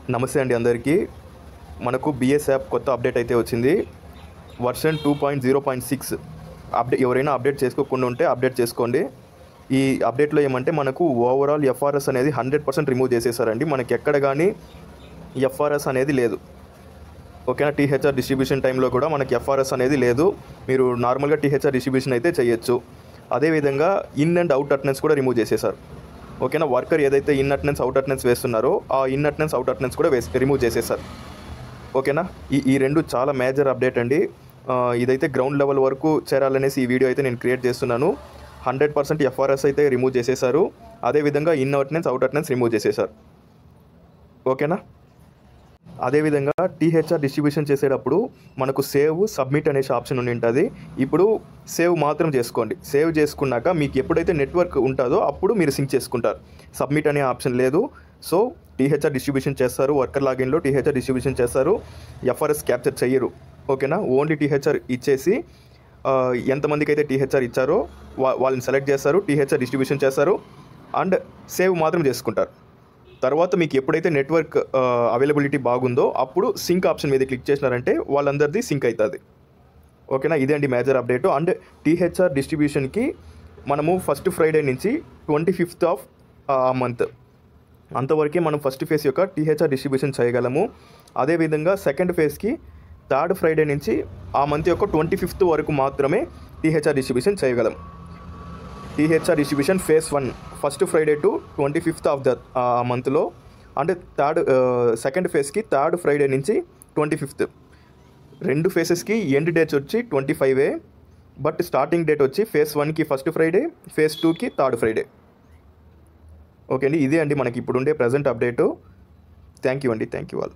నమస్తే అండి అందరికీ. మనకు బిఎస్ యాప్ కొత్త అప్డేట్ అయితే వచ్చింది. Version 2.0.6 update. ఎవరైనా అప్డేట్ చేసుకోకుండా ఉంటే అప్డేట్ చేసుకోండి. ఈ అప్డేట్లో ఏమంటే మనకు ఓవరాల్ ఎఫ్ఆర్ఎస్ అనేది 100% రిమూవ్ చేసేసారండి. మనకి ఎక్కడ కానీ ఎఫ్ఆర్ఎస్ అనేది లేదు. ఓకేనా. టీహెచ్ఆర్ డిస్ట్రిబ్యూషన్ టైంలో కూడా మనకి ఎఫ్ఆర్ఎస్ అనేది లేదు. మీరు నార్మల్గా టీహెచ్ఆర్ డిస్ట్రిబ్యూషన్ అయితే చేయొచ్చు. అదేవిధంగా ఇన్ అండ్ అవుట్ అటెండెన్స్ కూడా రిమూవ్ చేసేసారు. ఓకేనా. వర్కర్ ఏదైతే ఇన్ అటెండెన్స్ అవుట్ అటెండెన్స్ వేస్తున్నారో ఆ ఇన్ అటెండెన్స్ అవుట్ అటెండెన్స్ కూడా రిమూవ్ చేసేసారు. ఓకేనా. ఈ రెండు చాలా మేజర్ అప్డేట్ అండి. ఇదైతే గ్రౌండ్ లెవెల్ వరకు చేరాలనేసి ఈ వీడియో అయితే నేను క్రియేట్ చేస్తున్నాను. 100% ఎఫ్ఆర్ఎస్ అయితే రిమూవ్ చేసేసారు. అదేవిధంగా in attendance out attendance remove చేసేసారు. ఓకేనా. అదేవిధంగా టీహెచ్ఆర్ డిస్ట్రిబ్యూషన్ చేసేటప్పుడు మనకు సేవ్ సబ్మిట్ అనేసి ఆప్షన్ ఉంటుంది. ఇప్పుడు సేవ్ మాత్రం చేసుకోండి. సేవ్ చేసుకున్నాక మీకు ఎప్పుడైతే నెట్వర్క్ ఉంటుందో అప్పుడు మీరు సింక్ చేసుకుంటారు. సబ్మిట్ అనే ఆప్షన్ లేదు. సో టీహెచ్ఆర్ డిస్ట్రిబ్యూషన్ చేస్తారు. వర్కర్ లాగిన్లో టీహెచ్ఆర్ డిస్ట్రిబ్యూషన్ చేస్తారు. ఎఫ్ఆర్ఎస్ క్యాప్చర్ చెయ్యరు. ఓకేనా. ఓన్లీ టీహెచ్ఆర్ ఇచ్చేసి ఎంతమందికి అయితే టీహెచ్ఆర్ ఇచ్చారో వాళ్ళని సెలెక్ట్ చేస్తారు. టీహెచ్ఆర్ డిస్ట్రిబ్యూషన్ చేస్తారు అండ్ సేవ్ మాత్రం చేసుకుంటారు. తర్వాత మీకు ఎప్పుడైతే నెట్వర్క్ అవైలబిలిటీ బాగుందో అప్పుడు సింక్ ఆప్షన్ మీద క్లిక్ చేసినారంటే వాళ్ళందరిది సింక్ అవుతుంది. ఓకేనా. ఇదే అండి మేజర్ అప్డేట్. అండ్ టీహెచ్ఆర్ డిస్ట్రిబ్యూషన్కి మనము ఫస్ట్ ఫ్రైడే నుంచి 25th ఆఫ్ మంత్ అంతవరకే మనం ఫస్ట్ ఫేజ్ యొక్క టీహెచ్ఆర్ డిస్ట్రిబ్యూషన్ చేయగలము. అదేవిధంగా సెకండ్ ఫేజ్కి 3rd ఫ్రైడే నుంచి ఆ మంత్ యొక్క 25th వరకు మాత్రమే టీహెచ్ఆర్ డిస్ట్రిబ్యూషన్ చేయగలం. THR distribution phase 1 first Friday to 25th of the మంత్లో, అంటే సెకండ్ ఫేజ్కి 3rd ఫ్రైడే నుంచి 25th. రెండు ఫేజెస్కి ఎండ్ డేట్స్ వచ్చి 25 బట్ స్టార్టింగ్ డేట్ వచ్చి ఫేజ్ 1కి ఫస్ట్ ఫ్రైడే, ఫేజ్ 2కి 3rd ఫ్రైడే. ఓకే అండి. ఇదే అండి మనకి ఇప్పుడు ఉండే ప్రజెంట్ అప్డేటు. థ్యాంక్ యూ అండి. Thank you all.